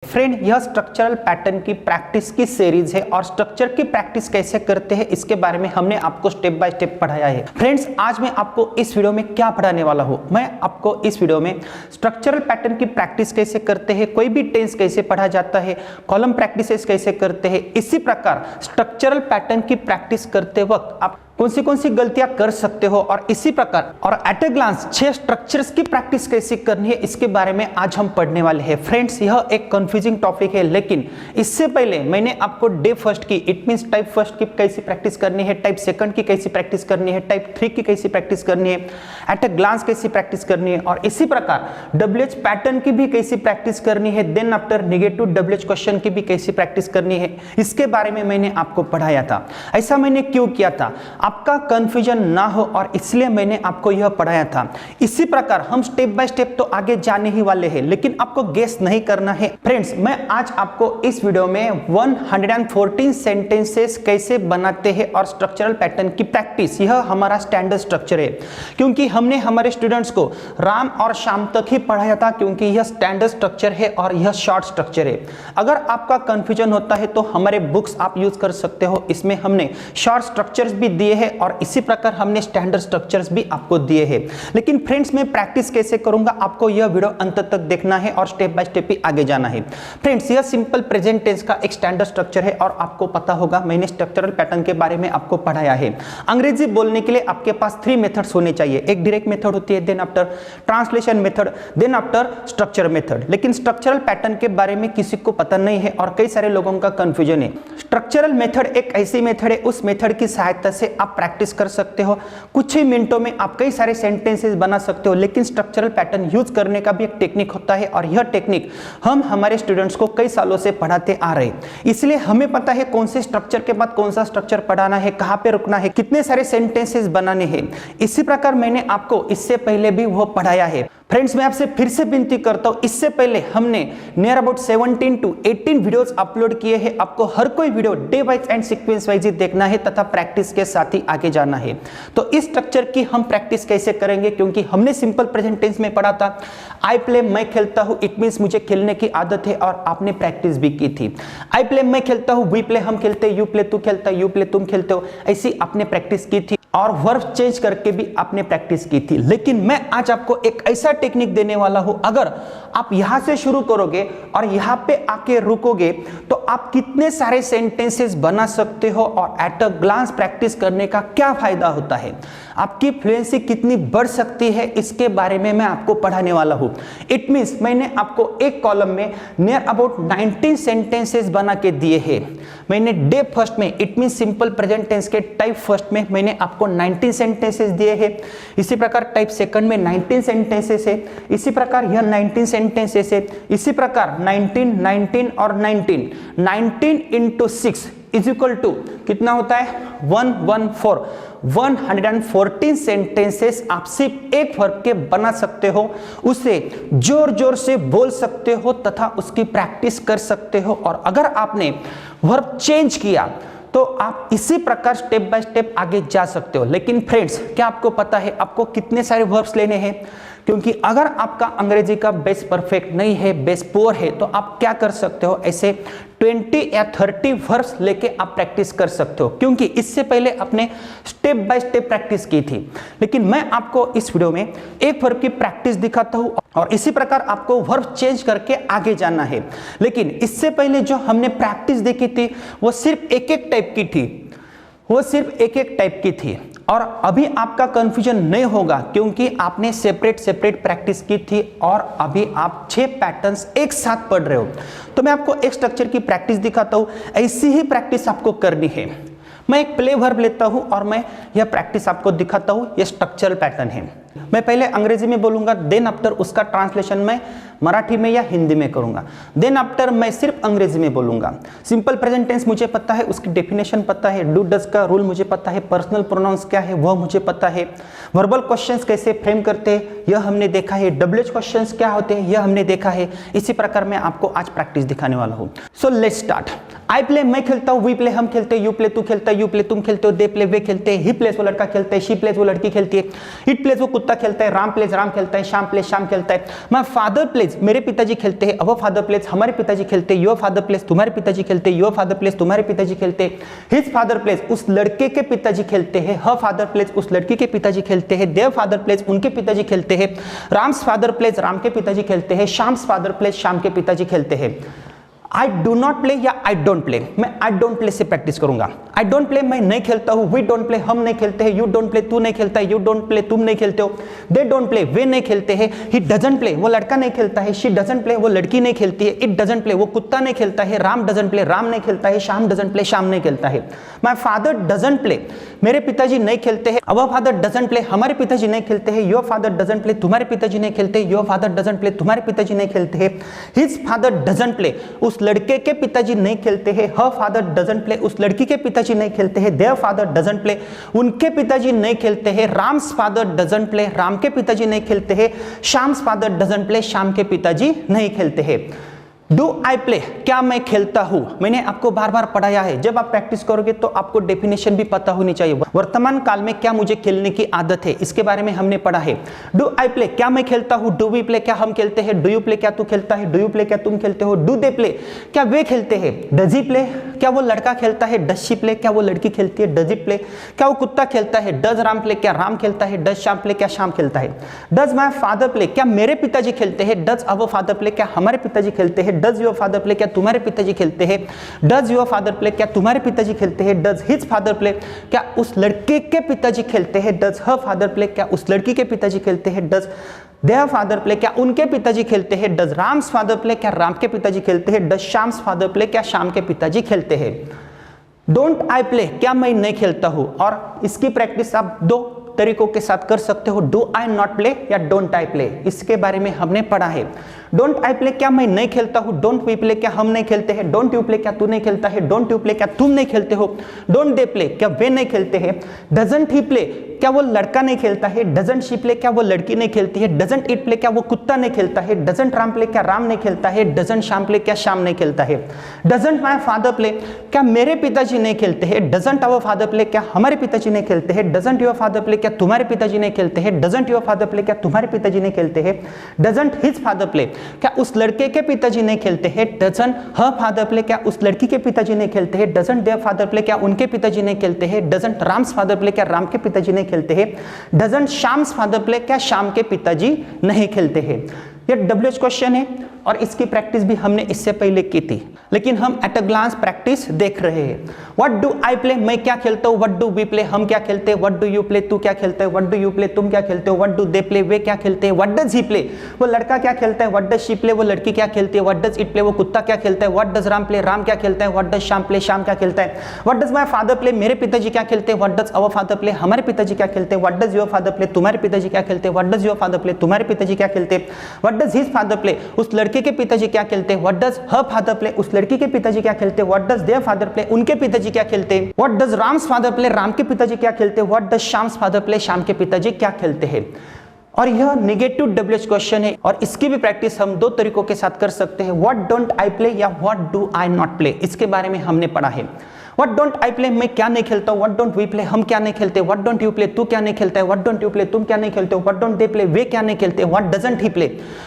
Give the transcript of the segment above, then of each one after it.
Friend, यह structural pattern की practice की सीरीज है और स्ट्रक्चर की प्रैक्टिस कैसे करते हैं इसके बारे में हमने आपको स्टेप बाय स्टेप पढ़ाया है। फ्रेंड्स, आज मैं आपको इस वीडियो में क्या पढ़ाने वाला हूं, मैं आपको इस वीडियो में स्ट्रक्चरल पैटर्न की प्रैक्टिस कैसे करते हैं, कोई भी टेंस कैसे पढ़ा जाता है, कॉलम प्रैक्टिसेस कैसे करते हैं, इसी प्रकार स्ट्रक्चरल पैटर्न की प्रैक्टिस करते वक्त आप कौन सी गलतियां कर सकते हो और इसी प्रकार और एट ए ग्लांस 6 स्ट्रक्चर्स की प्रैक्टिस कैसे करनी है इसके बारे में आज हम पढ़ने वाले हैं। फ्रेंड्स, यह एक कंफ्यूजिंग टॉपिक है, लेकिन इससे पहले मैंने आपको डे फर्स्ट की, इट मींस टाइप फर्स्ट की कैसी प्रैक्टिस करनी है, टाइप सेकंड की कैसी प्रैक्टिस करनी है, टाइप 3 की कैसी प्रैक्टिस करनी है, एट ए ग्लांस कैसी प्रैक्टिस करनी है और इसी प्रकार डब्ल्यूएच पैटर्न की भी कैसी प्रैक्टिस करनी है, then after negative WH question की भी कैसी प्रैक्टिस करनी है, इसके बारे में मैंने आपको पढ़ाया था। ऐसा मैंने क्यों किया था, आपका कंफ्यूजन ना हो और इसलिए मैंने आपको यह पढ़ाया था। इसी प्रकार हम स्टेप बाय स्टेप तो आगे जाने ही वाले हैं, लेकिन आपको गेस नहीं करना है। फ्रेंड्स, मैं आज आपको इस वीडियो में 114 सेंटेंसेस कैसे बनाते हैं और स्ट्रक्चरल पैटर्न की प्रैक्टिस, यह हमारा स्टैंडर्ड स्ट्रक्चर है, क्योंकि हमने हमारे स्टूडेंट्स को राम और शाम तक ही पढ़ाया था, क्योंकि यह स्टैंडर्ड स्ट्रक्चर है और यह शॉर्ट स्ट्रक्चर है। अगर आपका कंफ्यूजन होता है तो हमारे बुक्स आप यूज कर सकते हो, इसमें हमने शॉर्ट स्ट्रक्चर्स भी दिए हैं और इसी प्रकार हमने स्टैंडर्ड स्ट्रक्चर्स भी आपको दिए हैं। लेकिन फ्रेंड्स, मैं प्रैक्टिस कैसे करूंगा, आपको यह वीडियो अंत तक देखना है और स्टेप बाय स्टेप ही आगे जाना है। फ्रेंड्स, यह सिंपल प्रेजेंट टेंस का एक स्टैंडर्ड स्ट्रक्चर है और आपको पता होगा मैंने स्ट्रक्चरल पैटर्न के बारे में आपको पढ़ाया है। अंग्रेजी बोलने के लिए आपके पास 3 मेथड्स होने चाहिए। एक डायरेक्ट मेथड होती है, then after translation method, then after structure method. लेकिन स्ट्रक्चरल पैटर्न के बारे में किसी को पता नहीं है और कई सारे लोगों का कंफ्यूजन है। स्ट्रक्चरल मेथड एक ऐसी मेथड है, उस मेथड की सहायता से आप प्रैक्टिस कर सकते हो, कुछ ही मिनटों में आप कई सारे सेंटेंसेस बना सकते हो। लेकिन स्ट्रक्चरल पैटर्न यूज करने का भी एक टेक्निक होता है और यह टेक्निक हम हमारे स्टूडेंट्स को कई सालों से पढ़ाते आ रहे हैं, इसलिए हमें पता है कौन से स्ट्रक्चर के बाद कौन सा स्ट्रक्चर पढ़ाना है, कहां पे रुकना है, कितने सारे सेंटेंसेस बनाने हैं। इसी प्रकार मैंने आपको इससे पहले भी वो पढ़ाया है। फ्रेंड्स, मैं आपसे फिर से विनती करता हूं, इससे पहले हमने near about 17 to 18 videos upload किए हैं। आपको हर कोई video day wise and sequence wise ही देखना है तथा प्रैक्टिस के साथ ही आगे जाना है। तो इस स्ट्रक्चर की हम प्रैक्टिस कैसे करेंगे, क्योंकि हमने सिंपल प्रेजेंट टेंस में पढ़ा था, आई प्ले मैं खेलता हूं, इट मींस मुझे खेलने की आदत है और आपने प्रैक्टिस भी की थी। आई प्ले मैं खेलता हूं, वी प्ले हम खेलते, यू प्ले तू खेलता, यू प्ले तुम खेलते हो, ऐसी आपने प्रैक्टिस की थी और वर्ब चेंज करके भी आपने प्रैक्टिस की थी। लेकिन मैं आज आपको एक ऐसा टेक्निक देने वाला हूं, अगर आप यहां से शुरू करोगे और यहां पे आके रुकोगे तो आप कितने सारे सेंटेंसेस बना सकते हो और एट अ ग्लांस प्रैक्टिस करने का क्या फायदा होता है, आपकी फ्लुएंसी कितनी बढ़ सकती है, इसके बारे में मैं आपको पढ़ाने वाला हूं। इट मींस मैंने आपको एक कॉलम में नियर अबाउट 19 सेंटेंसेस बना के दिए हैं। मैंने डे फर्स्ट में, it means simple present tense के टाइप फर्स्ट में मैंने आपको 19 सेंटेंसेस दिए हैं। इसी प्रकार टाइप सेकंड में 19 सेंटेंसेस है, इसी प्रकार यह 19 सेंटेंसेस है, इसी प्रकार 19, 19 और 19 into 6 इज इक्वल टू कितना होता है 114। 114 सेंटेंसेस आप सिर्फ एक वर्ब के बना सकते हो, उसे जोर जोर से बोल सकते हो तथा उसकी प्रैक्टिस कर सकते हो। और अगर आपने वर्ब चेंज किया तो आप इसी प्रकार स्टेप बाय स्टेप आगे जा सकते हो। लेकिन फ्रेंड्स, क्या आपको पता है आपको कितने सारे वर्ब्स लेने हैं, क्योंकि अगर आपका अंग्रेजी का बेस परफेक्ट नहीं है, बेस पुअर है, तो आप क्या कर सकते हो, ऐसे 20 या 30 वर्ब्स लेके आप प्रैक्टिस कर सकते हो, क्योंकि इससे पहले आपने स्टेप बाय स्टेप प्रैक्टिस की थी। लेकिन मैं आपको इस वीडियो में एक वर्ब की प्रैक्टिस दिखाता हूं और इसी प्रकार आपको वर्ब चेंज करके आगे जाना है। लेकिन इससे पहले जो हमने प्रैक्टिस देखी थी वो सिर्फ एक एक टाइप की थी, वो सिर्फ एक एक टाइप की थी और अभी आपका कंफ्यूजन नहीं होगा, क्योंकि आपने सेपरेट प्रैक्टिस की थी और अभी आप 6 पैटर्न्स एक साथ पढ़ रहे हो। तो मैं आपको एक स्ट्रक्चर की प्रैक्टिस दिखाता हूं, ऐसी ही प्रैक्टिस आपको करनी है। मैं एक प्ले वर्ब लेता हूं और मैं यह प्रैक्टिस आपको दिखाता हूं, यह स्ट्रक्चरल पैटर्न है। मैं पहले अंग्रेजी में बोलूंगा, देन आफ्टर उसका ट्रांसलेशन मैं मराठी में या हिंदी में करूंगा, देन आफ्टर मैं सिर्फ अंग्रेजी में बोलूंगा। सिंपल प्रेजेंट टेंस मुझे पता है, उसकी डेफिनेशन पता है, डू डज का रूल मुझे पता है, पर्सनल प्रोनाउंस क्या है वह मुझे पता है, वर्बल क्वेश्चंस कैसे फ्रेम करते हैं यह हमने देखा है, डब्ल्यूएच क्वेश्चंस क्या होते हैं यह हमने देखा है। इसी प्रकार मैं आपको आज प्रैक्टिस दिखाने वाला हूं। So let's start. I play मैं खेलता हूं, वी प्ले हम खेलते, यू प्ले तू खेलता, यू प्ले तुम खेलते हो, दे प्ले वे खेलते, ही प्लेस वो लड़का खेलता है, शी प्लेस वो लड़की खेलती है, इट प्लेस वो कुत्ता खेलता है, राम प्लेज राम खेलता है, श्याम प्लेज श्याम खेलता है। माय फादर प्लेज, मेरे पिताजी खेलते हैं, अवर फादर प्लेज, हमारे पिताजी खेलते हैं, योर फादर प्लेज, तुम्हारे पिताजी खेलते हैं, योर फादर प्लेज, तुम्हारे पिताजी खेलते हैं। हिज फादर प्लेज, उस लड़के के पिताजी खेलते हैं, हर फादर प्लेज, उस लड़की के पिताजी खेलते हैं, देयर फादर प्लेज, उनके पिताजी खेलते हैं, राम्स फादर प्लेज, राम के पिताजी खेलते हैं, श्याम्स फादर प्लेज, श्याम के पिताजी खेलते हैं। आई डू नॉट प्ले या आई डोंट प्ले, मैं आई डोंट प्ले से प्रैक्टिस करूंगा। आई डोंट प्ले, मैं नहीं खेलता हूं। वी डोंट प्ले, हम नहीं खेलते हैं। यू डोंट प्ले, तू नहीं खेलता है। यू डोंट प्ले, तुम नहीं खेलते हो। दे डोंट प्ले, वे नहीं खेलते हैं। ही डजंट प्ले, वो लड़का नहीं खेलता है। शी डजंट प्ले, वो लड़की नहीं खेलती है। इट डजंट प्ले, वो कुत्ता नहीं खेलता है। राम डजंट प्ले, राम नहीं खेलता है। श्याम डजंट प्ले, श्याम नहीं खेलता है। माय फादर डजंट प्ले, मेरे पिताजी नहीं खेलते हैं। अवर फादर डजंट प्ले, हमारे पिताजी नहीं खेलते हैं। योर फादर डजंट प्ले, तुम्हारे पिताजी नहीं खेलते। योर फादर डजंट प्ले, तुम्हारे पिताजी नहीं खेलते हैं। हिज फादर डजंट प्ले, उस लड़के के पिताजी नहीं खेलते हैं। हर फादर डजंट प्ले, उस लड़की के पिताजी नहीं खेलते हैं। देयर फादर डजंट प्ले, उनके पिताजी नहीं खेलते हैं। Ram's father doesn't play, Ram के पिताजी नहीं खेलते हैं। Shyam's father doesn't play, Shyam के पिताजी नहीं खेलते हैं। डू आई प्ले, क्या मैं खेलता हूं? मैंने आपको बार बार पढ़ाया है, जब आप प्रैक्टिस करोगे तो आपको डेफिनेशन भी पता होनी चाहिए। वर्तमान काल में क्या मुझे खेलने की आदत है, इसके बारे में हमने पढ़ा है। डू आई प्ले, क्या मैं खेलता हूं? डू वी प्ले, क्या हम खेलते हैं? डू यू प्ले, क्या तू खेलता है? डू यू प्ले, क्या तुम खेलते हो? डू दे प्ले, क्या वे खेलते हैं? डज ही प्ले, क्या वो लड़का खेलता है? डज शी प्ले, क्या वो लड़की खेलती है? डज इट प्ले, क्या वो कुत्ता खेलता है? डज राम प्ले, क्या राम खेलता है? डज श्याम प्ले, क्या श्याम खेलता है? डज माय फादर प्ले, क्या मेरे पिताजी खेलते हैं? डज अवर फादर प्ले, क्या हमारे पिताजी खेलते हैं? डज योर फादर प्ले, क्या तुम्हारे पिताजी खेलते हैं? डज योर फादर प्ले, क्या तुम्हारे पिताजी खेलते हैं? डज हिज फादर प्ले, क्या उस लड़के के पिताजी खेलते हैं? डज हर फादर प्ले, क्या उस लड़की के पिताजी खेलते हैं? डज देयर फादर प्ले, क्या उनके पिताजी खेलते हैं? डज राम्स फादर प्ले, क्या राम के पिताजी खेलते हैं? डज श्याम्स फादर प्ले, क्या श्याम के पिताजी खेलते हैं? डोंट आई प्ले, क्या मैं नहीं खेलता हूं? और इसकी प्रैक्टिस आप दो तरीकों के साथ कर सकते हो, डू आई नॉट प्ले या डोंट आई प्ले। इसके बारे में हमने पढ़ा है। डोंट आई प्ले, क्या मैं नहीं खेलता हूं? डोंट वी प्ले, क्या हम नहीं खेलते हैं? डोंट यू प्ले, क्या तू नहीं खेलता है? डोंट यू प्ले, क्या तुम नहीं खेलते हो? डोंट दे प्ले, क्या वे नहीं खेलते हैं? डजंट ही प्ले, क्या वो लड़का नहीं खेलता है? डजंट शी प्ले, क्या वो लड़की नहीं खेलती है? डजंट इट प्ले, क्या वो कुत्ता नहीं खेलता है? डजंट राम प्ले, क्या राम नहीं खेलता है? डजंट श्याम प्ले, क्या श्याम नहीं खेलता है? डजंट माय फादर प्ले, क्या मेरे पिताजी नहीं खेलते हैं? डजंट अवर फादर प्ले, क्या हमारे पिताजी नहीं खेलते हैं? डजंट योर फादर प्ले, क्या तुम्हारे पिताजी नहीं खेलते हैं? डजंट योर फादर प्ले, क्या तुम्हारे पिताजी नहीं खेलते हैं? डजंट हिज फादर प्ले, क्या उस लड़के के पिताजी नहीं खेलते हैं? डजंट हर फादर प्ले, क्या उस लड़की के पिताजी नहीं खेलते हैं? डजंट देयर फादर प्ले, क्या उनके पिताजी नहीं खेलते हैं? डजंट राम्स फादर प्ले, क्या राम के पिताजी नहीं खेलते हैं? डजंट श्याम्स फादर प्ले, क्या श्याम के पिताजी नहीं खेलते हैं? ये डब्ल्यूएच क्वेश्चन है और इसकी प्रैक्टिस भी हमने इससे पहले की थी, लेकिन हम एट अ ग्लांस प्रैक्टिस देख रहे हैं। व्हाट डू आई प्ले, मैं क्या खेलता हूं? व्हाट डू वी प्ले, हम क्या खेलते हैं? व्हाट डू यू प्ले, तू क्या खेलता है? व्हाट डू यू प्ले, तुम क्या खेलते हो? व्हाट डू दे प्ले, वे क्या खेलते हैं? व्हाट डज ही प्ले, वो लड़का क्या खेलता है? व्हाट डज शी प्ले, वो लड़की क्या खेलती है? व्हाट डज इट प्ले, वो कुत्ता क्या खेलता है? What does Ram play, Ram क्या खेलता है? What does Shyam play, Shyam क्या खेलता है? What does my father play, मेरे पिताजी क्या खेलते हैं? What does our father play, हमारे पिताजी क्या खेलते हैं? What does your father play, तुम्हारे पिताजी क्या खेलते हैं? What does your father play, तुम्हारे पिताजी क्या खेलते हैं? What does his father play, उस लड़के के पिताजी क्या खेलते हैं? What does her father play, उस लड़की के पिताजी क्या खेलते हैं? What does their father play, उनके पिताजी क्या खेलते हैं? What does Ram's father play, Ram के पिताजी क्या खेलते हैं? What does Shyam's father play, Shyam के पिताजी क्या खेलते हैं? और यह नेगेटिव डब्ल्यूएच क्वेश्चन है और इसकी भी प्रैक्टिस हम दो तरीकों के साथ कर सकते हैं, व्हाट डोंट आई प्ले या what do I not play. इसके बारे में हमने पढ़ा है। व्हाट डोंट आई प्ले, मैं क्या नहीं खेलता हूं? व्हाट डोंट वी प्ले, हम क्या नहीं खेलते? व्हाट डोंट यू प्ले, तू क्या नहीं खेलता है? व्हाट डोंट यू प्ले, तुम क्या नहीं खेलते हो? व्हाट डोंट दे प्ले, वे क्या नहीं खेलते? व्हाट डजंट ही प्ले,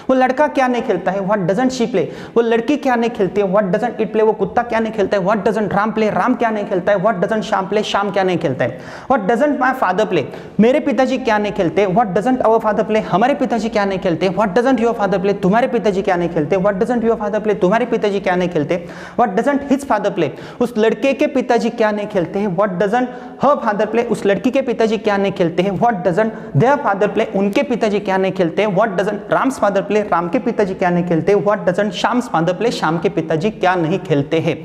वो लड़का क्या नहीं खेलता है? व्हाट डजंट शी प्ले, वो लड़की क्या नहीं खेलती है? व्हाट डजंट इट प्ले, वो कुत्ता क्या नहीं खेलता है? What doesn't Ram play, Ram क्या नहीं खेलता है? What doesn't Shyam play, Shyam क्या नहीं खेलता है? What doesn't my father play, मेरे पिताजी क्या नहीं खेलते? What doesn't our father play, हमारे पिताजी क्या नहीं खेलते? What doesn't your father play, तुम्हारे पिताजी क्या नहीं खेलते? What doesn't your father play, तुम्हारे पिताजी क्या नहीं खेलते? What doesn't his father play, उस लड़के के पिताजी क्या नहीं खेलते हैं? What doesn't her father play, उस लड़की के पिताजी क्या नहीं खेलते हैं? What doesn't their father play, उनके पिताजी क्या नहीं खेलते हैं? What doesn't Ram's father play, Ram के पिताजी क्या नहीं खेलते? What doesn't Shyam's father play, Shyam के पिताजी क्या नहीं खेलते हैं?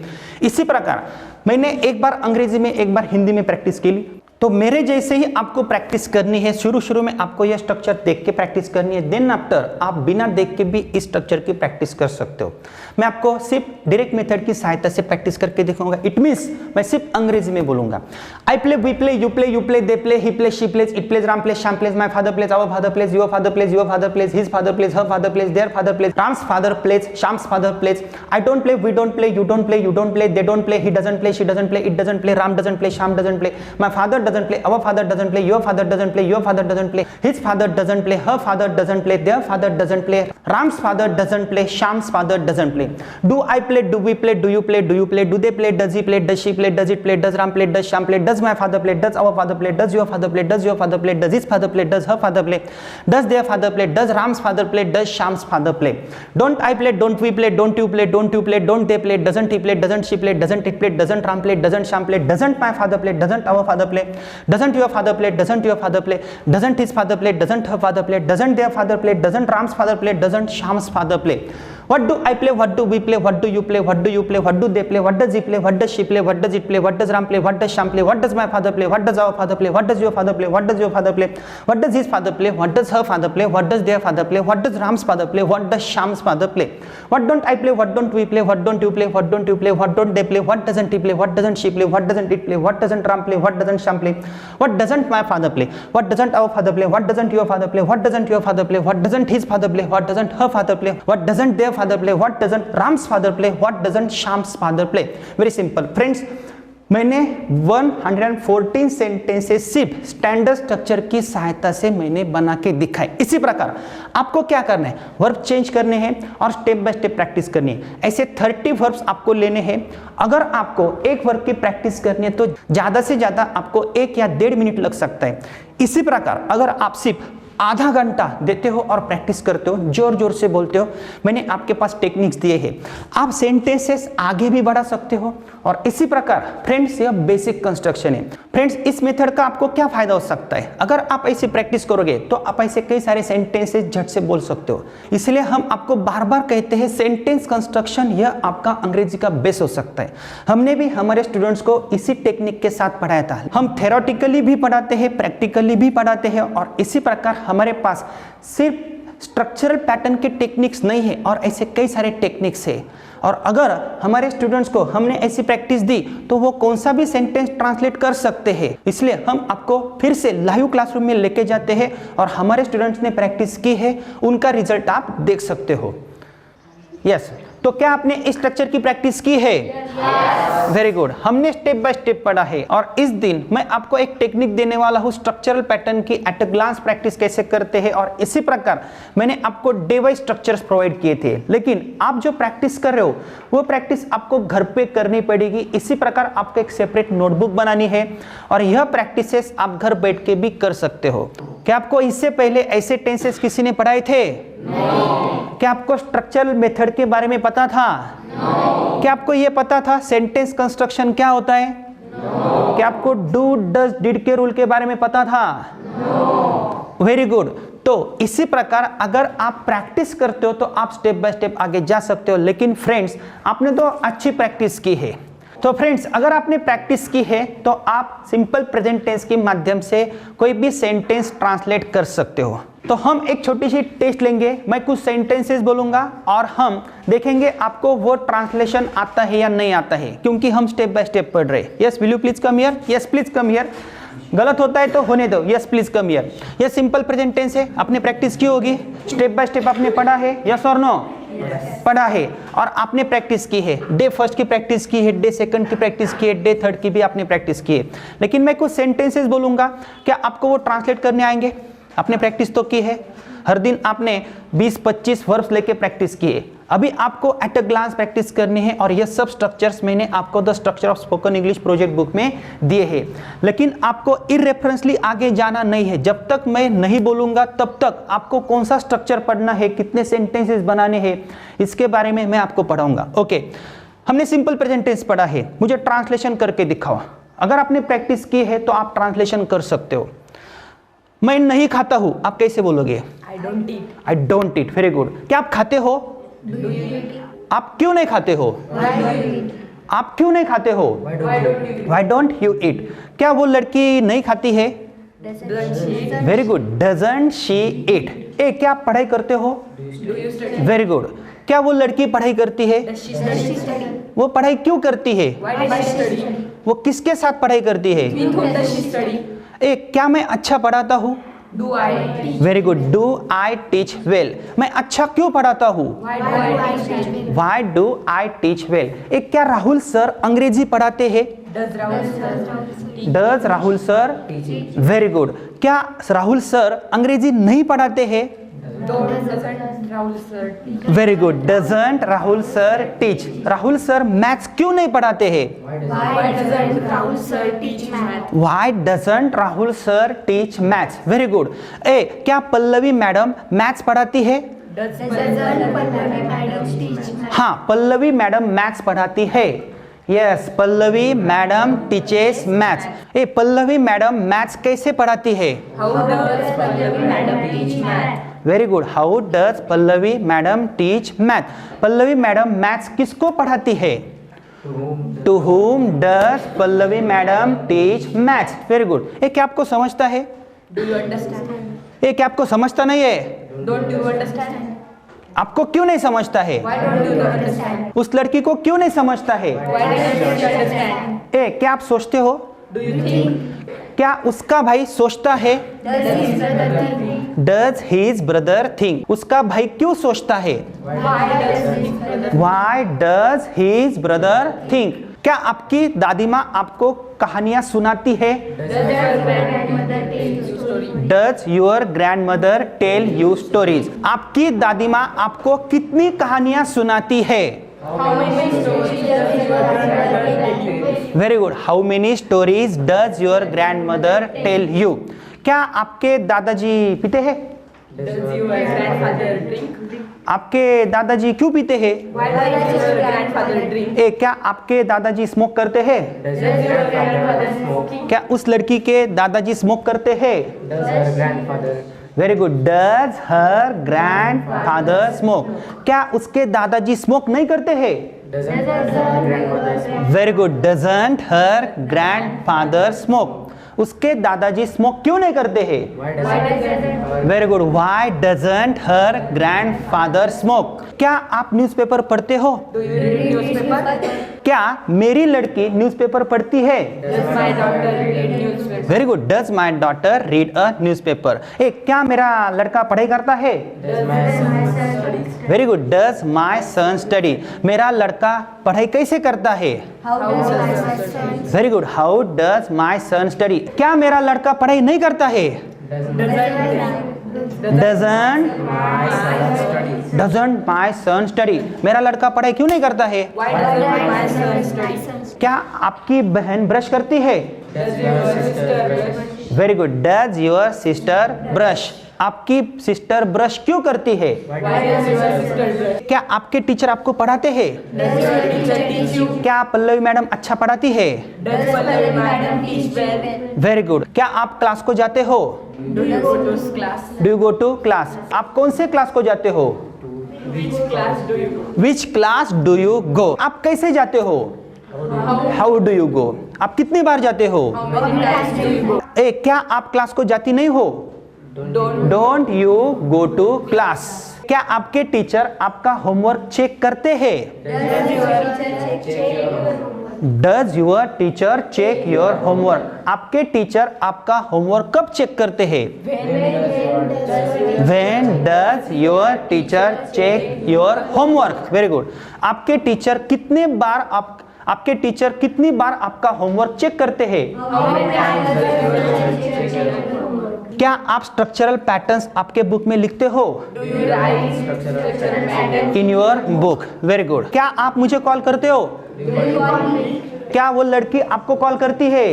इसी प्रकार मैंने एक बार अंग्रेजी में एक बार हिंदी में प्रैक्टिस की ली, तो मेरे जैसे ही आपको प्रैक्टिस करनी है। शुरू में आपको यह स्ट्रक्चर देख के प्रैक्टिस करनी है, देन आफ्टर आप बिना देख के भी इस स्ट्रक्चर की प्रैक्टिस कर सकते हो। मैं आपको सिर्फ डायरेक्ट मेथड की सहायता से प्रैक्टिस करके दिखाऊंगा। इट मींस मैं सिर्फ अंग्रेजी में बोलूंगा। I play, we play, you play, you play, they play, he play, she plays, it plays, Ram plays, Shyam plays, my father plays, our father plays, your father plays, your father plays, his father plays, her father plays, their father plays, Ram's father plays, Shyam's father plays. I don't play, we don't play, you don't play, you don't play, they don't play, he doesn't play, she doesn't play, it doesn't play, Ram doesn't play, Shyam doesn't play, my father doesn't play, our father doesn't play, your father doesn't play, your father doesn't play, his father doesn't play, her father doesn't play, their father doesn't play, Ram's father doesn't play, Sham's father doesn't play. Do I play, do we play, do you play, do you play, do they play, does he play, does she play, does it play, does Ram play, does Sham play, does my father play, does our father play, does your father play, does your father play, does his father play, does her father play, does their father play, does Ram's father play, does Sham's father play. Don't I play, don't we play, don't you play, don't you play, don't they play, doesn't he play, doesn't she play, doesn't it play, doesn't Ram play, doesn't Sham play, doesn't my father play, doesn't our father play, doesn't your father play, doesn't your father play, doesn't his father play, doesn't her father play, doesn't their father play, doesn't Ram's father play, doesn't Sham's father play. What do I play, what do we play, what do you play, what do you play, what do they play, what does he play, what does she play, what does it play, what does Ram play, what does Sham play, what does my father play, what does our father play, what does your father play, what does your father play, what does his father play, what does her father play, what does their father play, what does Ram's father play, what does Sham's father play. What don't I play, what don't we play, what don't you play, what don't you play, what don't they play, what doesn't he play, what doesn't she play, what doesn't it play, what doesn't Ram play, what doesn't Sham play, what doesn't my father play, what doesn't our father play, what doesn't your father play, what doesn't your father play, what doesn't his father play, what doesn't her father play, what doesn't their father play, what doesn't Ram's father play, what doesn't Sham's father play. Very simple friends, मैंने 114 sentences सिर्फ standard structure की सहायता से मैंने बना के दिखाए। इसी प्रकार आपको क्या करना है, वर्ब चेंज करने हैं और स्टेप बाय स्टेप प्रैक्टिस करनी है। ऐसे 30 वर्ब्स आपको लेने हैं। अगर आपको एक वर्ब की प्रैक्टिस करनी है तो ज्यादा से ज्यादा आपको 1 या 1.5 मिनट लग सकता है। इसी प्रकार अगर आप सिर्फ आधा घंटा देते हो और प्रैक्टिस करते हो, जोर जोर से बोलते हो, मैंने आपके पास टेक्निक्स दिए हैं, आप सेंटेंसेस आगे भी बढ़ा सकते हो। और इसी प्रकार फ्रेंड्स यह बेसिक कंस्ट्रक्शन है। फ्रेंड्स इस मेथड का आपको क्या फायदा हो सकता है, अगर आप ऐसे प्रैक्टिस करोगे तो आप ऐसे कई सारे सेंटेंसेस झट से बोल सकते हो। इसलिए हम आपको बार बार कहते हैं सेंटेंस कंस्ट्रक्शन यह आपका अंग्रेजी का बेस हो सकता है। हमने भी हमारे स्टूडेंट्स को इसी टेक्निक के साथ पढ़ाया था। हम थ्योरेटिकली भी पढ़ाते हैं, प्रैक्टिकली भी पढ़ाते हैं और इसी प्रकार हमारे पास सिर्फ स्ट्रक्चरल पैटर्न के टेक्निक्स नहीं है और ऐसे कई सारे टेक्निक्स है। और अगर हमारे स्टूडेंट्स को हमने ऐसी प्रैक्टिस दी तो वो कौन सा भी सेंटेंस ट्रांसलेट कर सकते हैं। इसलिए हम आपको फिर से लाइव क्लासरूम में लेके जाते हैं और हमारे स्टूडेंट्स ने प्रैक्टिस की है, उनका रिजल्ट आप देख सकते हो। यस, तो क्या आपने इस स्ट्रक्चर की प्रैक्टिस की है? वेरी गुड, हमने स्टेप बाय स्टेप पढ़ा है और इस दिन मैं आपको एक टेक्निक देने वाला हूं, स्ट्रक्चरल पैटर्न की एट अ ग्लांस प्रैक्टिस कैसे करते हैं। और इसी प्रकार मैंने आपको डे वाइज स्ट्रक्चर्स प्रोवाइड किए थे, लेकिन आप जो प्रैक्टिस कर रहे हो वो प्रैक्टिस आपको घर पे करनी पड़ेगी। इसी प्रकार आपको एक सेपरेट नोटबुक बनानी है और यह प्रैक्टिसेस आप घर बैठ के भी कर सकते हो। क्या आपको इससे पहले ऐसे टेंसेस किसी ने पढ़ाए थे? क्या आपको स्ट्रक्चरल मेथड के बारे में पता था? क्या आपको यह पता था सेंटेंस कंस्ट्रक्शन क्या होता है? क्या आपको डू डज डिड के रूल के बारे में पता था? Very good. तो इसी प्रकार अगर आप प्रैक्टिस करते हो तो आप स्टेप बाय स्टेप आगे जा सकते हो। लेकिन फ्रेंड्स आपने तो अच्छी प्रैक्टिस की है, तो फ्रेंड्स अगर आपने प्रैक्टिस की है तो आप सिंपल प्रेजेंट टेंस के माध्यम से कोई भी सेंटेंस ट्रांसलेट कर सकते हो। तो हम एक छोटी सी टेस्ट लेंगे, मैं कुछ सेंटेंसेस बोलूंगा और हम देखेंगे आपको वो ट्रांसलेशन आता है या नहीं आता है, क्योंकि हम स्टेप बाय स्टेप पढ़ रहे हैं। Yes, will you please come here? Yes please come here. गलत होता है तो होने दो। Yes please come here. यह सिंपल प्रेजेंट टेंस है, आपने प्रैक्टिस की होगी, स्टेप बाय स्टेप आपने पढ़ा है। यस और नो? पढ़ा है और आपने प्रैक्टिस की है। डे फर्स्ट की प्रैक्टिस की है, डे सेकंड की प्रैक्टिस की है, डे थर्ड की भी आपने प्रैक्टिस की है। लेकिन मैं कुछ सेंटेंसेस बोलूंगा, क्या आपको वो ट्रांसलेट करने आएंगे? आपने प्रैक्टिस तो की है, हर दिन आपने 20-25 वर्ब्स लेके प्रैक्टिस किए। अभी आपको एट अ ग्लांस प्रैक्टिस करनी है और ये सब स्ट्रक्चर्स मैंने आपको the structure of spoken English project book में दिए हैं। लेकिन आपको इररेफरेंसली आगे जाना नहीं है। जब तक मैं नहीं बोलूंगा तब तक आपको कौन सा स्ट्रक्चर पढ़ना है, कितने सेंटेंसेस बनाने हैं, इसके बारे में मैं आपको पढ़ाऊंगा। ओके, हमने सिंपल प्रेजेंट टेंस पढ़ा है, मुझे ट्रांसलेशन करके दिखाओ। अगर आपने प्रैक्टिस की है तो आप ट्रांसलेशन कर सकते हो। मैं नहीं खाता हूं, आप कैसे बोलोगे? I don't eat. I don't eat, very good. क्या आप खाते हो? Do you eat? आप क्यों नहीं खाते हो? Why do you eat? आप क्यों नहीं खाते हो? Why don't you eat? क्या वो लड़की नहीं खाती है? वेरी गुड, डजंट शी ईट। ए, क्या आप पढ़ाई करते हो? Very good. क्या वो लड़की पढ़ाई करती है? वो पढ़ाई क्यों करती है? वो किसके साथ पढ़ाई करती है? ए, क्या मैं अच्छा पढ़ाता हूँ? Very good, do I teach well? मैं अच्छा क्यों पढ़ाता हूँ? Why do I teach well? क्या राहुल सर अंग्रेजी पढ़ाते हैं? Does Rahul sir very good. क्या राहुल सर अंग्रेजी नहीं पढ़ाते हैं? Very good. Doesn't Rahul sir teach. Rahul sir maths क्यों नहीं पढ़ाते हैं? Why doesn't Rahul sir teach maths. Very good. ए क्या पल्लवी मैडम मैथ्स पढ़ाती है? हाँ, पल्लवी मैडम मैथ्स पढ़ाती है। Yes, Pallavi madam teaches maths. ए पल्लवी मैडम मैथ्स कैसे पढ़ाती है? Very good. How does Pallavi madam teach math? Pallavi madam maths किसको पढ़ाती है? To whom does Pallavi madam teach maths? Very good. ये क्या आपको समझता है? Do you understand? ये क्या आपको समझता नहीं है? Don't you understand? आपको क्यों नहीं समझता है? Why don't you understand? उस लड़की को क्यों नहीं समझता है? Why don't you understand? ए क्या आप सोचते हो? Do you think? क्या उसका भाई सोचता है? Does his brother think? उसका भाई क्यों सोचता है? Why does his brother think? क्या आपकी दादी माँ आपको कहानियां सुनाती है? Does your grandmother tell you stories? आपकी दादी माँ आपको कितनी कहानियां सुनाती है? Very good. How many stories does your grandmother tell you? क्या आपके दादाजी पीते हैं? Does your grandfather drink? आपके दादाजी क्यों पीते हैं? Why does your grandfather drink? ए क्या आपके दादाजी स्मोक करते हैं? Does your grandfather smoking? क्या उस लड़की के दादाजी स्मोक करते हैं? Does her grandfather? Very good. Does her grandfather smoke? क्या उसके दादाजी स्मोक नहीं करते हैं? Doesn't her grandmother smoke? Very good. Doesn't her grandfather smoke? उसके दादाजी स्मोक क्यों नहीं करते हैं? Why doesn't her? Very good. Why doesn't her grandfather smoke? क्या आप न्यूज़पेपर पढ़ते हो? Do you read newspaper? क्या मेरी लड़की न्यूज़पेपर पढ़ती है? Does my daughter read newspaper? Very good. Does my daughter read a newspaper? ए क्या मेरा लड़का पढ़ाई करता है? Does my son studies? Very good. Does my son study? मेरा लड़का पढ़ाई कैसे करता है? Very good. How does my son study? क्या मेरा लड़का पढ़ाई नहीं करता है? Doesn't my son study? मेरा लड़का पढ़ाई क्यों नहीं करता है? Why doesn't my son study? क्या आपकी बहन ब्रश करती है? Does your sister brush? Very good. Does your sister brush? आपकी सिस्टर ब्रश क्यों करती है? Why does your sister brush? क्या आपके टीचर आपको पढ़ाते हैं? Does your teacher teach you? क्या पल्लवी मैडम अच्छा पढ़ाती है? Does Pallavi madam teach well? Very good. क्या आप क्लास को जाते हो? Do you go to class? Do you go to class? आप कौन से क्लास को जाते हो? Which class do you go? Which class do you गो? आप कैसे जाते हो? हाउ डू यू गो? आप कितनी बार जाते हो? How many times do you go? ए क्या आप क्लास को जाती नहीं हो? Don't. Don't you go to class? क्या आपके टीचर आपका होमवर्क चेक करते हैं? Does your teacher check your homework? आपके टीचर आपका होमवर्क कब चेक करते हैं? When does your teacher check your homework? Very good. आपके टीचर कितने बार आपके टीचर कितनी बार आपका होमवर्क चेक करते हैं? क्या आप स्ट्रक्चरल पैटर्न्स आपके बुक में लिखते हो? Do you write structural pattern? In your book? Very good. क्या आप मुझे कॉल करते हो? क्या वो लड़की आपको कॉल करती है?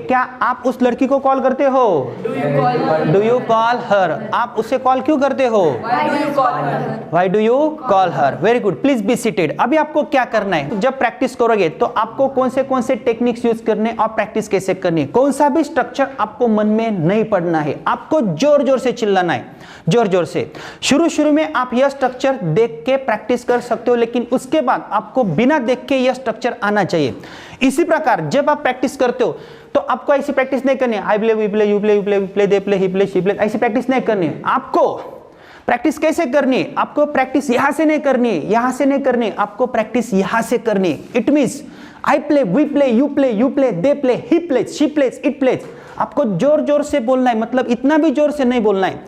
क्या आप उस लड़की को कॉल करते हो? Do you call her? आप उससे कॉल क्यों करते हो? Why do you call her? Why do you call her? Very good. Please be seated. अभी आपको क्या करना है? जब प्रैक्टिस करोगे तो आपको कौन से टेक्निक्स यूज करने और प्रैक्टिस कैसे करनी है, कौन सा भी स्ट्रक्चर आपको मन में नहीं पढ़ना है, आपको जोर जोर से चिल्लाना है, जोर जोर से। शुरू में आप यह स्ट्रक्चर देख के प्रैक्टिस कर सकते हो, लेकिन उसके बाद आपको बिना देख के यह स्ट्रक्चर आना चाहिए। इसी प्रकार जब आप प्रैक्टिस करते हो तो आपको ऐसी प्रैक्टिस नहीं करनी है I play we play you play you play play they play he play she play, ऐसी प्रैक्टिस नहीं करनी है। आपको प्रैक्टिस कैसे करनी है? आपको प्रैक्टिस यहां से नहीं करनी है, यहां से नहीं करनी है, आपको प्रैक्टिस यहां से करनी है। It means I play we play you play they play he plays she plays it plays. आपको जोर जोर से बोलना है, मतलब इतना भी जोर से नहीं बोलना है।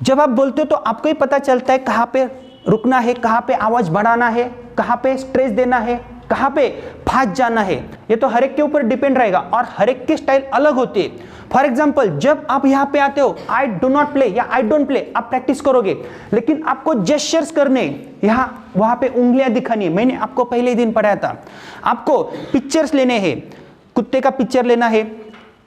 जब आप बोलते हो तो आपको ही पता चलता है कहां पे रुकना है, कहां पे आवाज बढ़ाना है, कहां पे स्ट्रेस देना है, कहाँ पे फास्ट जाना है, ये तो हर एक के ऊपर डिपेंड रहेगा और हर एक की स्टाइल अलग होती है। फॉर एग्जाम्पल जब आप यहाँ पे आते हो आई डू नॉट प्ले या आई डोंट प्ले, आप प्रैक्टिस करोगे, लेकिन आपको जेस्चर्स करने, यहाँ वहां पे उंगलियां दिखानी है। मैंने आपको पहले ही दिन पढ़ाया था, आपको पिक्चर्स लेने हैं, कुत्ते का पिक्चर लेना है,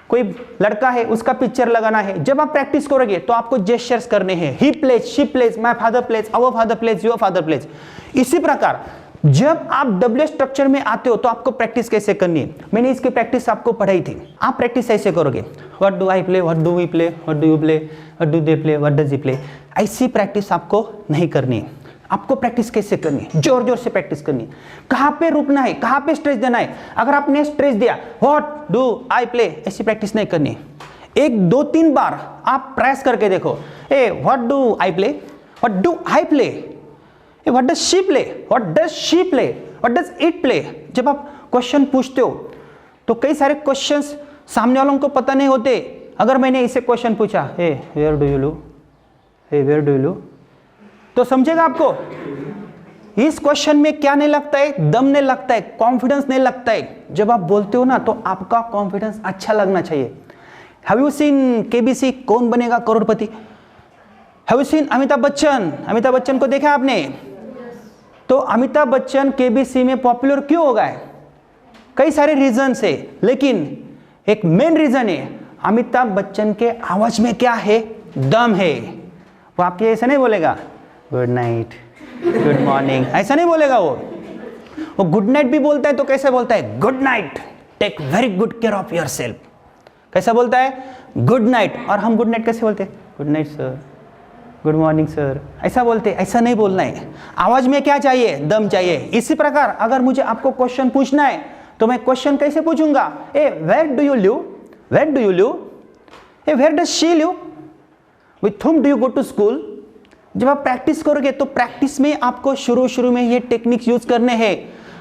कोई लड़का है उसका पिक्चर लगाना है। जब आप प्रैक्टिस करोगे तो आपको जेस्चर्स करने हैं, he plays, she plays, my father plays, our father plays, your father plays. इसी प्रकार जब आप डब्ल्यू स्ट्रक्चर में आते हो तो आपको प्रैक्टिस कैसे करनी है, मैंने इसकी प्रैक्टिस आपको पढ़ाई थी। आप प्रैक्टिस ऐसे करोगे, what do I play, what do we play, what do you play, what do they play, what does he play. ऐसी प्रैक्टिस आपको नहीं करनी है। आपको प्रैक्टिस कैसे करनी है, जोर जोर से प्रैक्टिस करनी है। कहां पे रुकना है, कहां पे स्ट्रेस देना है। अगर आपने स्ट्रेस दिया व्हाट डू आई प्ले, ऐसी प्रैक्टिस नहीं करनी है। 1 2 3 बार आप प्रयास करके देखो, ए what do I play, what do I play, what does she play, what does she play, what does it play. जब आप क्वेश्चन पूछते हो तो कई सारे क्वेश्चंस सामने वालों को पता नहीं होते। अगर मैंने इसे क्वेश्चन पूछा, ए वेयर डू यू लिव, ए वेयर डू यू लिव, तो समझेगा आपको इस क्वेश्चन में क्या नहीं लगता है, दम नहीं लगता है, कॉन्फिडेंस नहीं लगता है। जब आप बोलते हो ना तो आपका कॉन्फिडेंस अच्छा लगना चाहिए। Have you scene KBC Kaun Banega Crorepati? Have you seen Amitabh Bachchan? Amitabh Bachchan को देखा आपने? तो अमिताभ बच्चन केबीसी में पॉपुलर क्यों हो गए? कई सारे रीजन है, लेकिन एक मेन रीजन है अमिताभ बच्चन के आवाज में क्या है, दम है। वो आपके ऐसा नहीं बोलेगा गुड नाइट, गुड मॉर्निंग, ऐसा नहीं बोलेगा। वो गुड नाइट भी बोलता है तो कैसे बोलता है, good night, take very good care of yourself. कैसा बोलता है, गुड नाइट। और हम गुड नाइट कैसे बोलते हैं, good night sir, good morning sir, ऐसा बोलते हैं। ऐसा नहीं बोलना है, आवाज में क्या चाहिए, दम चाहिए। इसी प्रकार अगर मुझे आपको क्वेश्चन पूछना है तो मैं क्वेश्चन कैसे पूछूंगा, ए where do you live, where do you live, ए where does she live, with whom do you go to school. जब आप प्रैक्टिस करोगे तो प्रैक्टिस में आपको शुरू में ये टेक्निक्स यूज करने हैं।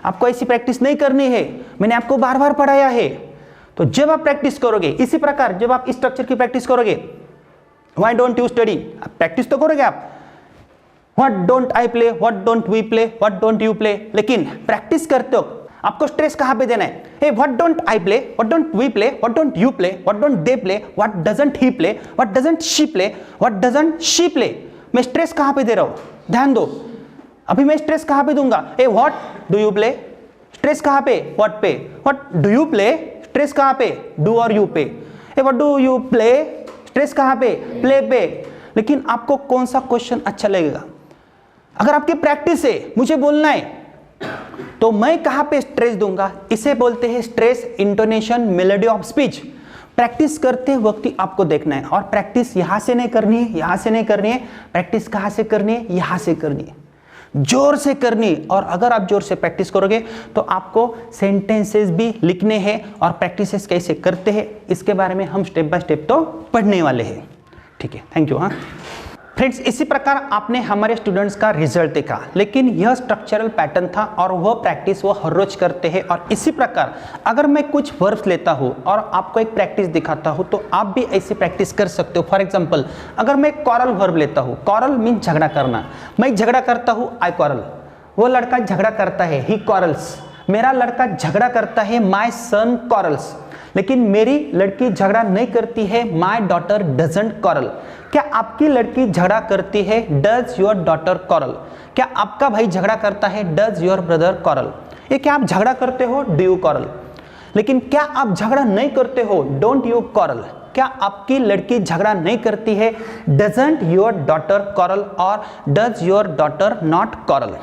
आपको ऐसी प्रैक्टिस नहीं करनी है, मैंने आपको बार बार पढ़ाया है। तो जब आप प्रैक्टिस करोगे इसी प्रकार, जब आप इस स्ट्रक्चर की प्रैक्टिस करोगे, why don't you study, practice तो करोगे आप, what don't I play, what don't we play, what don't you play. लेकिन प्रैक्टिस करते हो आपको स्ट्रेस कहां पे देना है, hey what don't I play, what don't we play, what don't you play, what don't they play, what doesn't he play, what doesn't she play, what doesn't she play. मैं stress कहां पे दे रहा हूं, ध्यान दो। अभी मैं स्ट्रेस कहां पे दूंगा, a what do you play, stress कहां पे, व्हाट पे, what do you play, stress कहां पे, डू और you pay, a what do you play, stress कहां पे, प्ले पे। लेकिन आपको कौन सा क्वेश्चन अच्छा लगेगा? अगर आपकी प्रैक्टिस है मुझे बोलना है तो मैं कहां पे स्ट्रेस दूंगा, इसे बोलते हैं stress intonation melody of speech. Practice करते वक्त ही आपको देखना है, और प्रैक्टिस यहां से नहीं करनी है, यहां से नहीं करनी है, प्रैक्टिस कहां से करनी है, यहां से करनी है, जोर से करनी। और अगर आप जोर से प्रैक्टिस करोगे तो आपको सेंटेंसेस भी लिखने हैं, और प्रैक्टिसेस कैसे करते हैं इसके बारे में हम स्टेप बाय स्टेप तो पढ़ने वाले हैं। ठीक है, थैंक यू। हाँ फ्रेंड्स, इसी प्रकार आपने हमारे स्टूडेंट्स का रिजल्ट देखा, लेकिन यह स्ट्रक्चरल पैटर्न था और वह प्रैक्टिस वो हर रोज करते हैं। और इसी प्रकार अगर मैं कुछ वर्ब्स लेता हूं और आपको एक प्रैक्टिस दिखाता हूं तो आप भी ऐसी प्रैक्टिस कर सकते हो। फॉर एग्जांपल अगर मैं कॉरल वर्ब लेता हूं, कॉरल मीन झगड़ा करना, मैं झगड़ा करता हूं, आई कॉरल, वो लड़का झगड़ा करता है, ही कॉरल्स, मेरा लड़का झगड़ा करता है, माई सन कॉरल्स, लेकिन मेरी लड़की झगड़ा नहीं करती है, माई डॉटर डजंट कॉरल। क्या आपकी लड़की झगड़ा करती है, डज योर डॉटर कॉरल। क्या आपका भाई झगड़ा करता है, डज योर ब्रदर कॉरल। ये क्या आप झगड़ा करते हो, डू यू कॉरल। लेकिन क्या आप झगड़ा नहीं करते हो, डोंट यू कॉरल। क्या आपकी लड़की झगड़ा नहीं करती है, डजंट योर डॉटर कॉरल और does your daughter not quarrel.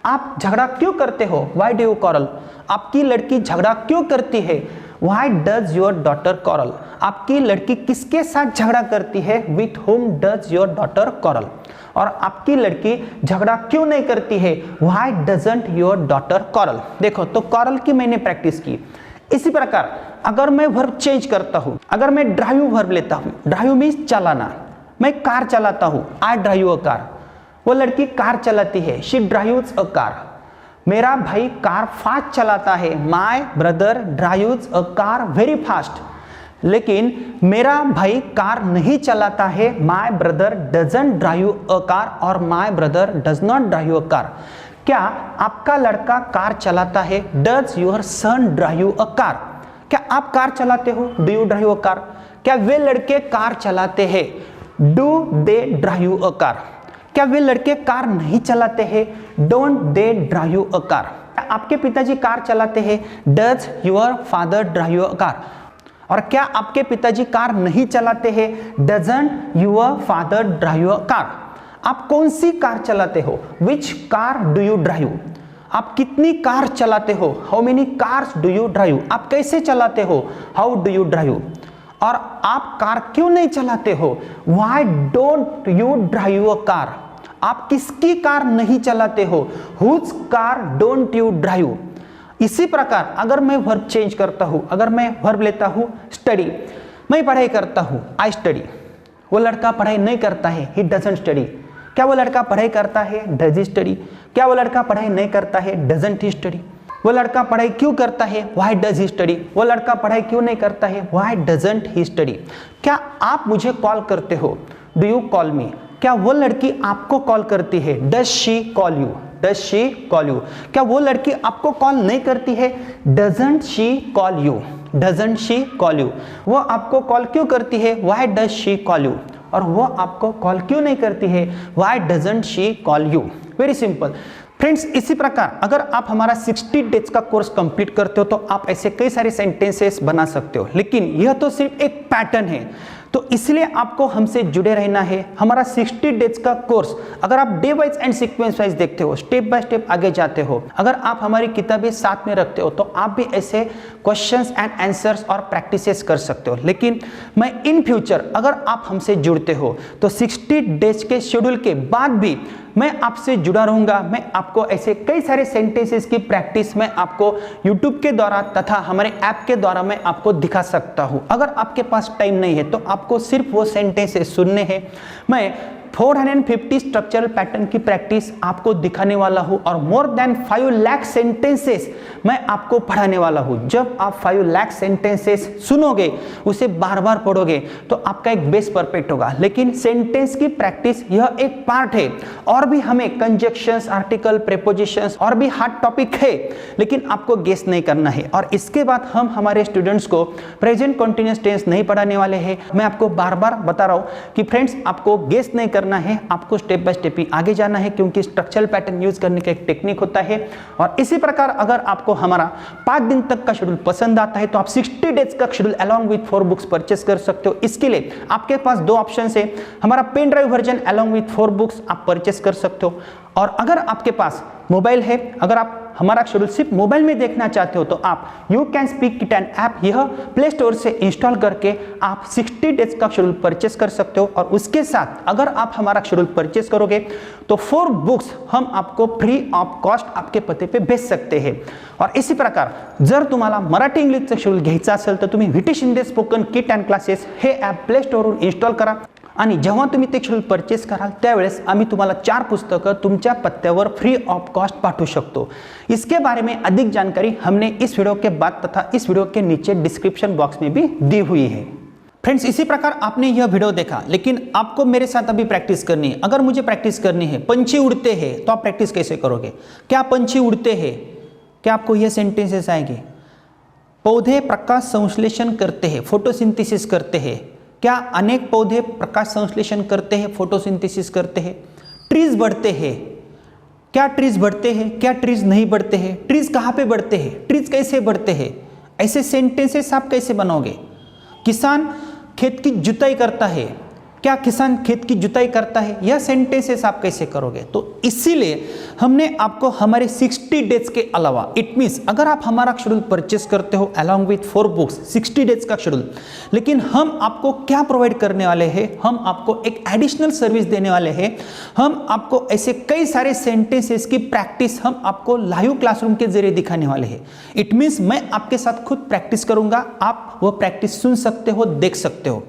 आप झगड़ा क्यों करते हो, व्हाई डू यू कॉरल। आपकी लड़की झगड़ा क्यों करती है, why does your daughter quarrel. आपकी लड़की किसके साथ झगड़ा करती है, with whom does your daughter quarrel. और आपकी लड़की झगड़ा क्यों नहीं करती है, why doesn't your daughter quarrel. देखो, तो कॉरल की मैंने प्रैक्टिस की। इसी प्रकार अगर मैं वर्ब चेंज करता हूं, अगर मैं ड्राइव वर्ब लेता हूं, ड्राइव मीन्स चलाना, मैं कार चलाता हूं, आई ड्राइव अ कार, वो लड़की कार चलाती है, शी ड्राइव्स अ कार। मेरा भाई कार फास्ट चलाता है, my brother drives a car very fast. लेकिन मेरा भाई कार नहीं चलाता है, my brother doesn't drive a car और my brother does not drive a car. क्या आपका लड़का कार चलाता है? Does your son drive a car? क्या आप कार चलाते हो? Do you drive a car? क्या वे लड़के कार चलाते हैं? Do they drive a car? क्या वे लड़के कार नहीं चलाते हैं? Don't they drive a car? आपके पिताजी कार चलाते हैं? Does your father drive a car? और क्या आपके पिताजी कार नहीं चलाते हैं? Doesn't your father drive a car? आप कौन सी कार चलाते हो? Which car do you drive? आप कितनी कार चलाते हो? How many cars do you drive? आप कैसे चलाते हो? How do you drive? और आप कार क्यों नहीं चलाते हो? Why don't you drive a car? आप किसकी कार नहीं चलाते हो? Whose car don't you drive? इसी प्रकार अगर मैं वर्ब चेंज करता हूं, अगर मैं वर्ब लेता हूं स्टडी, मैं पढ़ाई करता हूं, आई स्टडी। वो लड़का पढ़ाई नहीं करता है, ही डजंट स्टडी। क्या वो लड़का पढ़ाई करता है? Does he study. क्या वो लड़का पढ़ाई नहीं करता है? Doesn't he study. वो लड़का पढ़ाई क्यों करता है? Why does he study. वो लड़का पढ़ाई क्यों नहीं करता है? Why doesn't he study. क्या आप मुझे कॉल करते हो? डू यू कॉल मी? क्या वो लड़की आपको कॉल करती है? Does she call you? Does she call you? क्या वो लड़की आपको कॉल नहीं करती है? Doesn't she call you? Doesn't she call you? वो आपको कॉल क्यों करती है? Why does she call you? और वो आपको कॉल क्यों नहीं करती है? Why doesn't she call you? Very simple friends. इसी प्रकार अगर आप हमारा 60 डेज का कोर्स कंप्लीट करते हो तो आप ऐसे कई सारे सेंटेंसेस बना सकते हो, लेकिन यह तो सिर्फ एक पैटर्न है, तो इसलिए आपको हमसे जुड़े रहना है। हमारा 60 डेज का कोर्स अगर आप day wise and sequence wise देखते हो, स्टेप बाय स्टेप आगे जाते हो, अगर आप हमारी किताबें साथ में रखते हो तो आप भी ऐसे क्वेश्चंस एंड आंसर्स और प्रैक्टिसेस कर सकते हो। लेकिन मैं इन फ्यूचर अगर आप हमसे जुड़ते हो तो 60 डेज के शेड्यूल के बाद भी मैं आपसे जुड़ा रहूंगा। मैं आपको ऐसे कई सारे सेंटेंसेस की प्रैक्टिस मैं आपको YouTube के द्वारा तथा हमारे ऐप के द्वारा मैं आपको दिखा सकता हूं। अगर आपके पास टाइम नहीं है तो आपको सिर्फ वो सेंटेंसेस सुनने हैं। मैं 450 स्ट्रक्चरल पैटर्न की प्रैक्टिस आपको दिखाने वाला हूं और मोर देन 5 लाख सेंटेंसेस मैं आपको पढ़ाने वाला हूं। जब आप 5 लाख सेंटेंसेस सुनोगे, उसे बार बार पढ़ोगे तो आपका एक बेस परफेक्ट होगा। लेकिन सेंटेंस की प्रैक्टिस यह एक पार्ट है, और भी हमें कंजक्शंस, आर्टिकल, प्रीपोजिशंस और भी हार्ड टॉपिक है, लेकिन आपको गेस नहीं करना है। और इसके बाद हम हमारे स्टूडेंट्स को प्रेजेंट कंटिन्यूअस टेंस नहीं पढ़ाने वाले हैं। मैं आपको बार बार बता रहा हूं कि फ्रेंड्स आपको गेस नहीं करना है, आपको स्टेप बाय स्टेप ही आगे जाना है, क्योंकि स्ट्रक्चरल पैटर्न यूज करने का एक टेक्निक होता है। और इसी प्रकार अगर आपको हमारा 5 दिन तक का शेड्यूल पसंद आता है तो आप 60 डेज का schedule along with 4 books purchase कर सकते हो। इसके लिए आपके पास 2 ऑप्शन है। हमारा pen drive version along with 4 books आप परचेस कर सकते हो, और अगर आपके पास मोबाइल है, अगर आप हमारा शेड्यूल सिर्फ मोबाइल में देखना चाहते हो तो आप you can speak it an app, यह प्ले स्टोर से इंस्टॉल करके आप 60 डेज का शेड्यूल परचेस कर सकते हो। और उसके साथ अगर आप हमारा शेड्यूल परचेस करोगे तो 4 बुक्स हम आपको फ्री ऑफ कॉस्ट आपके पते पे भेज सकते हैं। और इसी प्रकार जर तुम्हाला मराठी इंग्लिशचं शेड्यूल घ्यायचं असेल तर तुम्ही VT Shinde spoken kit and classes हे ॲप प्ले स्टोरवरून इंस्टॉल करा, आणि जेव्हा तुम्ही ते शेड्यूल परचेस कराल त्यावेळेस आम्ही तुम्हाला 4 पुस्तकं तुमच्या पत्त्यावर फ्री ऑफ कॉस्ट पाठवू शकतो। इसके बारे में अधिक जानकारी हमने इस वीडियो के बाद तथा इस वीडियो के नीचे डिस्क्रिप्शन बॉक्स में भी दी हुई है। फ्रेंड्स इसी प्रकार आपने यह वीडियो देखा, लेकिन आपको मेरे साथ अभी प्रैक्टिस करनी है। अगर मुझे प्रैक्टिस करनी है, पंछी उड़ते हैं, तो आप प्रैक्टिस कैसे करोगे? क्या पंछी उड़ते हैं? क्या आपको यह सेंटेंसेस आएंगे? पौधे प्रकाश संश्लेषण करते हैं, फोटोसिंथेसिस करते हैं। क्या अनेक पौधे प्रकाश संश्लेषण करते हैं, फोटोसिंथेसिस करते हैं? ट्रीज बढ़ते हैं, क्या ट्रीज बढ़ते हैं? क्या ट्रीज नहीं बढ़ते हैं? ट्रीज कहाँ पे बढ़ते हैं? ट्रीज कैसे बढ़ते हैं? ऐसे सेंटेंसेस आप कैसे बनाओगे? किसान खेत की जुताई करता है, क्या किसान खेत की जुताई करता है? यह सेंटेंसेस आप कैसे करोगे? तो इसीलिए हमने आपको हमारे 60 डेज के अलावा, इट मीन्स अगर आप हमारा शेड्यूल परचेस करते हो अलोंग विथ 4 बुक्स 60 डेज का शेड्यूल, लेकिन हम आपको क्या प्रोवाइड करने वाले हैं? हम आपको एक एडिशनल सर्विस देने वाले हैं। हम आपको ऐसे कई सारे सेंटेंसेस की प्रैक्टिस हम आपको लाइव क्लासरूम के जरिए दिखाने वाले हैं। इट मीन्स मैं आपके साथ खुद प्रैक्टिस करूंगा, आप वो प्रैक्टिस सुन सकते हो, देख सकते हो।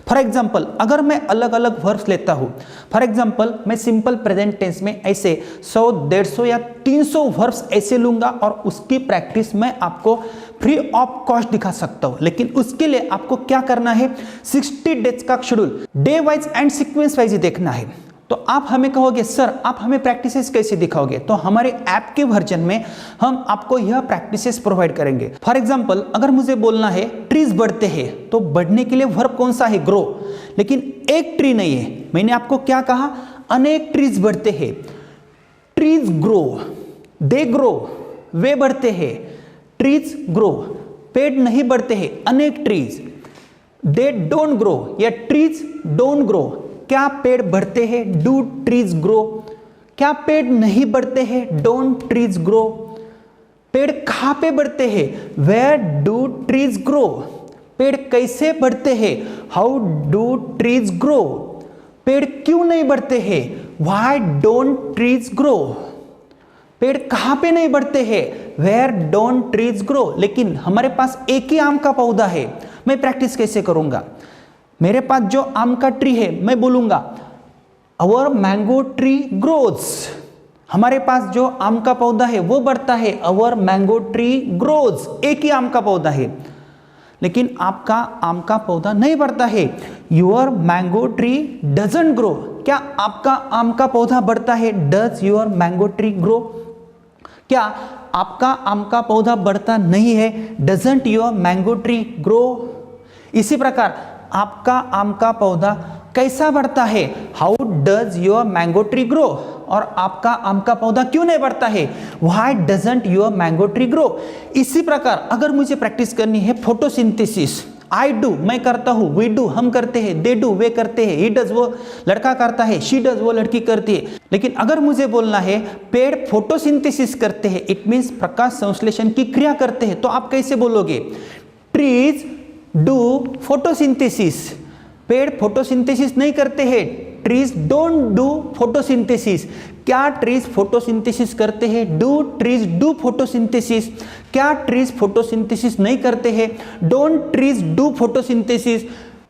फॉर एग्जाम्पल अगर मैं अलग अलग वर्ब्स लेता हूं, फॉर एग्जाम्पल मैं सिंपल प्रेजेंट टेंस में ऐसे 100, 150 या 300 वर्ब्स ऐसे लूंगा और उसकी प्रैक्टिस मैं आपको फ्री ऑफ कॉस्ट दिखा सकता हूं। लेकिन उसके लिए आपको क्या करना है? 60 डेज का schedule day wise and sequence wise ही देखना है। तो आप हमें कहोगे सर आप हमें प्रैक्टिसेस कैसे दिखाओगे, तो हमारे ऐप के वर्जन में हम आपको यह प्रैक्टिसेस प्रोवाइड करेंगे। फॉर एग्जांपल अगर मुझे बोलना है ट्रीज बढ़ते हैं, तो बढ़ने के लिए वर्ब कौन सा है, ग्रो, लेकिन एक ट्री नहीं है। मैंने आपको क्या कहा, अनेक ट्रीज बढ़ते हैं, ट्रीज ग्रो, दे ग्रो, वे बढ़ते हैं, ट्रीज ग्रो, पेड़ नहीं बढ़ते हैं, अनेक ट्रीज, दे डोंट ग्रो या ट्रीज डोंट ग्रो, क्या पेड़ बढ़ते हैं, डू ट्रीज ग्रो, क्या पेड़ नहीं बढ़ते हैं, डोंट ट्रीज ग्रो, पेड़ कहां पे बढ़ते हैं, वेयर डू ट्रीज ग्रो, पेड़ कैसे बढ़ते हैं, हाउ डू ट्रीज ग्रो, पेड़ क्यों नहीं बढ़ते हैं, व्हाई डोंट ट्रीज ग्रो, पेड़ कहां पे नहीं बढ़ते हैं, वेयर डोंट ट्रीज ग्रो। लेकिन हमारे पास एक ही आम का पौधा है, मैं प्रैक्टिस कैसे करूंगा, मेरे पास जो आम का ट्री है मैं बोलूंगा अवर मैंगो ट्री ग्रोज, हमारे पास जो आम का पौधा है वो बढ़ता है, अवर मैंगो ट्री ग्रोज, एक ही आम का पौधा है। लेकिन आपका आम का पौधा नहीं बढ़ता है, your mango tree doesn't grow, क्या आपका आम का पौधा बढ़ता है, does your mango tree grow, क्या आपका आम का पौधा बढ़ता नहीं है, doesn't your mango tree grow. इसी प्रकार आपका आम का पौधा कैसा बढ़ता है, how does your mango tree grow, और आपका आम का पौधा क्यों नहीं बढ़ता है, why doesn't your mango tree grow. इसी प्रकार अगर मुझे प्रैक्टिस करनी है फोटोसिंथेसिस, आई डू मैं करता हूं, वी डू हम करते हैं, दे डू वे करते हैं, ही डज वो लड़का करता है, शी डज वो लड़की करती है। लेकिन अगर मुझे बोलना है पेड़ फोटोसिंथेसिस करते हैं, इट मींस प्रकाश संश्लेषण की क्रिया करते हैं, तो आप कैसे बोलोगे, ट्रीज डू फोटोसिंथेसिस, पेड़ फोटोसिंथेसिस नहीं करते हैं, ट्रीज डोंट डू फोटोसिंथेसिस, क्या ट्रीज फोटोसिंथेसिस करते हैं, डू ट्रीज डू फोटोसिंथेसिस, क्या ट्रीज फोटोसिंथेसिस नहीं करते हैं, डोंट ट्रीज डू फोटोसिंथेसिस।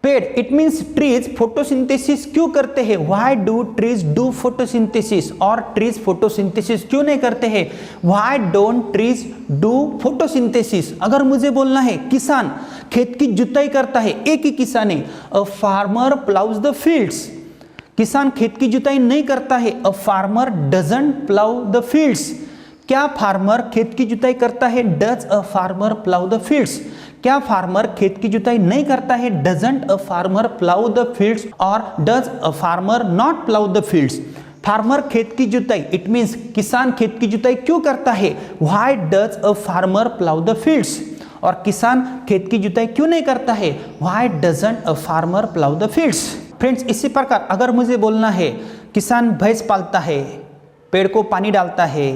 पेड़ इट मींस ट्रीज फोटोसिंथेसिस क्यों करते हैं, why do trees do photosynthesis, और ट्रीज फोटोसिंथेसिस क्यों नहीं करते हैं, why don't trees do photosynthesis. अगर मुझे बोलना है किसान खेत की जुताई करता है, एक ही किसान है, a farmer ploughs the fields, किसान खेत की जुताई नहीं करता है, a farmer doesn't plough the fields, क्या फार्मर खेत की जुताई करता है, does a farmer plough the fields, क्या फार्मर खेत की जुताई नहीं करता है, doesn't a farmer plough the fields, और does a farmer not plough the fields. Farmer खेत की जुताई इट मींस किसान खेत की जुताई क्यों करता है, why does a farmer plough the fields, और किसान खेत की जुताई क्यों नहीं करता है, why doesn't a farmer plough the fields. Friends इसी प्रकार अगर मुझे बोलना है किसान भैंस पालता है, पेड़ को पानी डालता है,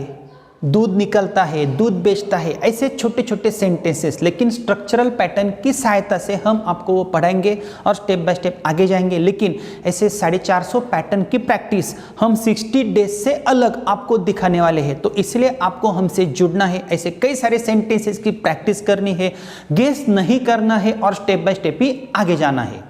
दूध निकलता है, दूध बेचता है, ऐसे छोटे छोटे सेंटेंसेस, लेकिन स्ट्रक्चरल पैटर्न की सहायता से हम आपको वो पढ़ाएंगे और स्टेप बाय स्टेप आगे जाएंगे। लेकिन ऐसे 450 पैटर्न की प्रैक्टिस हम 60 डेज से अलग आपको दिखाने वाले हैं, तो इसलिए आपको हमसे जुड़ना है, ऐसे कई सारे सेंटेंसेस की प्रैक्टिस करनी है, गेस नहीं करना है और स्टेप बाय स्टेप ही आगे जाना है।